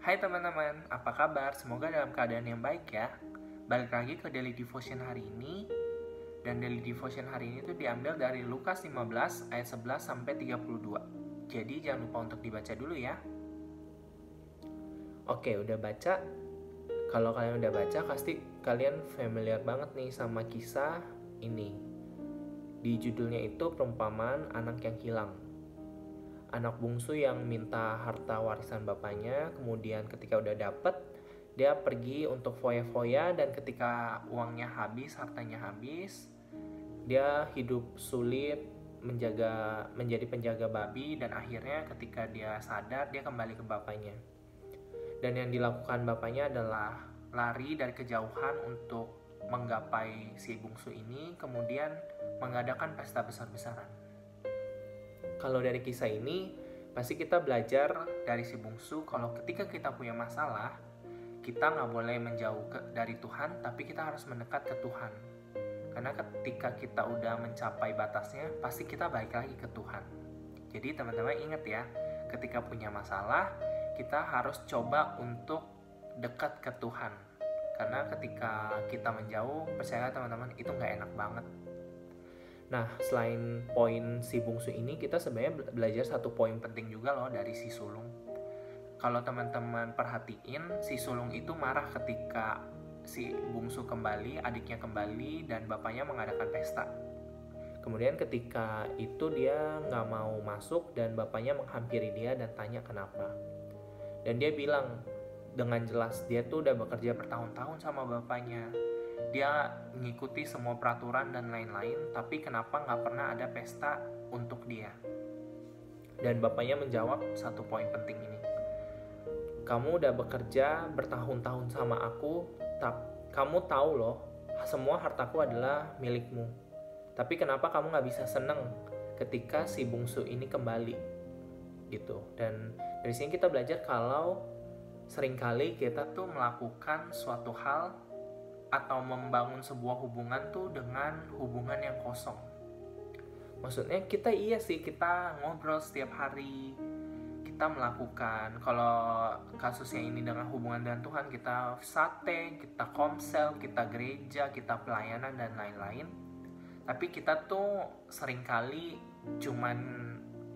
Hai teman-teman, apa kabar? Semoga dalam keadaan yang baik ya. Balik lagi ke Daily Devotion hari ini. Dan Daily Devotion hari ini tuh diambil dari Lukas 15 ayat 11 sampai 32. Jadi jangan lupa untuk dibaca dulu ya. Oke, udah baca. Kalau kalian udah baca, pasti kalian familiar banget nih sama kisah ini. Di judulnya itu perumpamaan anak yang hilang. Anak bungsu yang minta harta warisan bapaknya, kemudian ketika udah dapet, dia pergi untuk foya-foya, dan ketika uangnya habis, hartanya habis, dia hidup sulit menjadi penjaga babi, dan akhirnya ketika dia sadar, dia kembali ke bapaknya. Dan yang dilakukan bapaknya adalah lari dari kejauhan untuk menggapai si bungsu ini, kemudian mengadakan pesta besar-besaran. Kalau dari kisah ini, pasti kita belajar dari si bungsu kalau ketika kita punya masalah, kita nggak boleh menjauh dari Tuhan, tapi kita harus mendekat ke Tuhan. Karena ketika kita udah mencapai batasnya, pasti kita balik lagi ke Tuhan. Jadi teman-teman ingat ya, ketika punya masalah, kita harus coba untuk dekat ke Tuhan. Karena ketika kita menjauh, percaya teman-teman, itu nggak enak banget. Nah, selain poin si bungsu ini, kita sebenarnya belajar satu poin penting juga loh dari si sulung. Kalau teman-teman perhatiin, si sulung itu marah ketika si bungsu kembali, adiknya kembali, dan bapaknya mengadakan pesta. Kemudian ketika itu dia nggak mau masuk, dan bapaknya menghampiri dia dan tanya kenapa. Dan dia bilang dengan jelas, dia tuh udah bekerja bertahun-tahun sama bapaknya. Dia mengikuti semua peraturan dan lain-lain, tapi kenapa nggak pernah ada pesta untuk dia? Dan bapaknya menjawab satu poin penting ini. Kamu udah bekerja bertahun-tahun sama aku, kamu tahu loh, semua hartaku adalah milikmu. Tapi kenapa kamu nggak bisa seneng ketika si bungsu ini kembali? Gitu. Dan dari sini kita belajar kalau seringkali kita tuh melakukan suatu hal atau membangun sebuah hubungan tuh dengan hubungan yang kosong. Maksudnya kita kita ngobrol setiap hari, kita melakukan, kalau kasusnya ini dengan hubungan dengan Tuhan, kita sate, kita komsel, kita gereja, kita pelayanan dan lain-lain. Tapi kita tuh seringkali cuman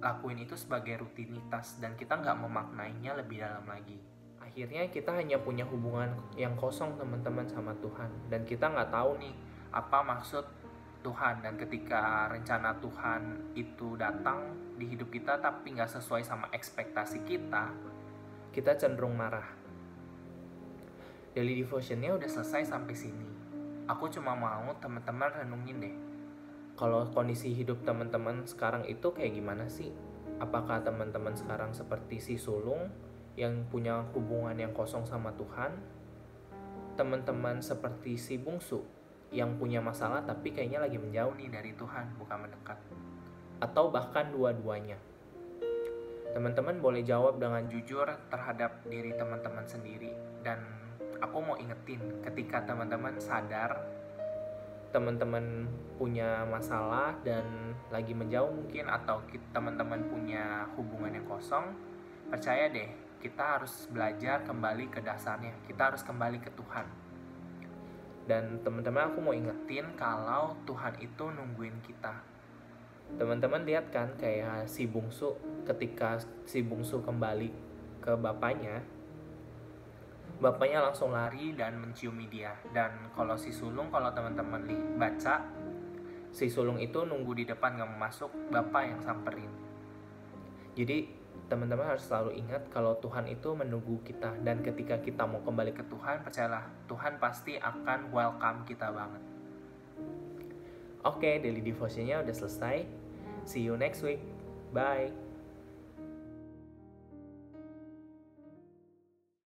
lakuin itu sebagai rutinitas dan kita nggak memaknainya lebih dalam lagi. Akhirnya kita hanya punya hubungan yang kosong teman-teman sama Tuhan, dan kita nggak tahu nih apa maksud Tuhan. Dan ketika rencana Tuhan itu datang di hidup kita tapi nggak sesuai sama ekspektasi kita cenderung marah. Daily devotionnya udah selesai sampai sini. Aku cuma mau teman-teman renungin deh, kalau kondisi hidup teman-teman sekarang itu kayak gimana sih? Apakah teman-teman sekarang seperti si sulung yang punya hubungan yang kosong sama Tuhan? Teman-teman seperti si bungsu yang punya masalah tapi kayaknya lagi menjauh nih dari Tuhan, bukan mendekat? Atau bahkan dua-duanya? Teman-teman boleh jawab dengan jujur terhadap diri teman-teman sendiri. Dan aku mau ingetin, ketika teman-teman sadar teman-teman punya masalah dan lagi menjauh mungkin, atau teman-teman punya hubungan yang kosong, percaya deh, kita harus belajar kembali ke dasarnya. Kita harus kembali ke Tuhan. Dan teman-teman, aku mau ingetin kalau Tuhan itu nungguin kita. Teman-teman lihat kan kayak si bungsu, ketika si bungsu kembali ke bapaknya langsung lari dan menciumi dia. Dan kalau si sulung, kalau teman-teman baca, si sulung itu nunggu di depan gak mau masuk, bapak yang samperin. Jadi teman-teman harus selalu ingat kalau Tuhan itu menunggu kita, dan ketika kita mau kembali ke Tuhan, percayalah Tuhan pasti akan welcome kita banget. Oke, daily devotionnya udah selesai. See you next week. Bye.